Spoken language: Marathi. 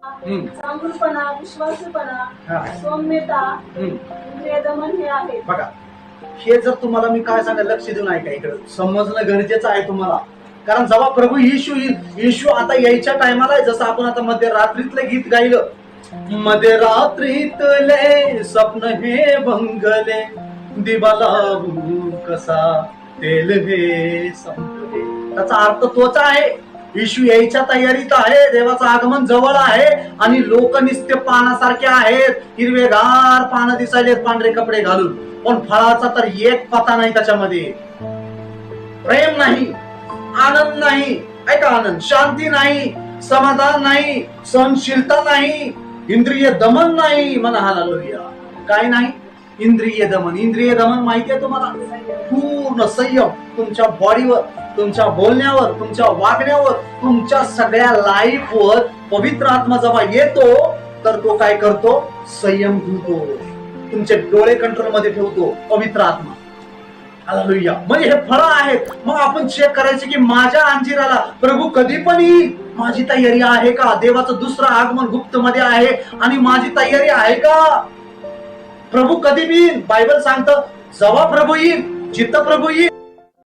चांगुलपणा, विश्वासूपणा, हा. सौम्यता, इंद्रिय दमन हे आहे. बघा, हे जर तुम्हाला मी काय सांगा, लक्ष देऊन ऐका, इकडे समजणं गरजेचं आहे तुम्हाला. कारण जेव्हा प्रभू येशू आता यायच्या टायमाला, जसं आपण आता मध्यरात्रीतलं गीत गायलं, मध्यरात्रीतले स्वप्न हे भंगले, दिवा लावून कसा तेल हे संपले. त्याचा अर्थ तोच आहे. येशू यायच्या तयारीत आहे, देवाचं आगमन जवळ आहे आणि लोक निस्ते पानासारखे आहेत, हिरवेगार पानं दिसायलेत पांढरे कपडे घालून, पण फळाचा तर एक पत्ता नाही त्याच्यामध्ये. प्रेम नाही, आनंद नाही, ऐका, आनंद, शांती नाही, समाधान नाही, सहनशीलता नाही, इंद्रिय दमन नाही. म्हणा हालेलुया. काय नाही? इंद्रिय दमन. इंद्रिय दमन माहितीये तुम्हाला? पूर्ण संयम तुमच्या बॉडीवर, तुमच्या बोलण्यावर, तुमच्या वागण्यावर, तुमच्या सगळ्या लाईफवर पवित्र आत्मा जेव्हा येतो तर तो काय करतो? संयम ठेवतो, तुमचे डोळे कंट्रोल मध्ये ठेवतो पवित्र आत्मा. हालेलुया. म्हणजे हे फळं आहेत. मग आपण चेक करायचे की माझ्या अंजिराला प्रभू कधी पण येईल, माझी तयारी आहे का? देवाचं दुसरं आगमन गुप्त मध्ये आहे आणि माझी तयारी आहे का? प्रभू कधी येईल? बायबल सांगतं जेव्हा प्रभू येईल, जिथं प्रभू येईल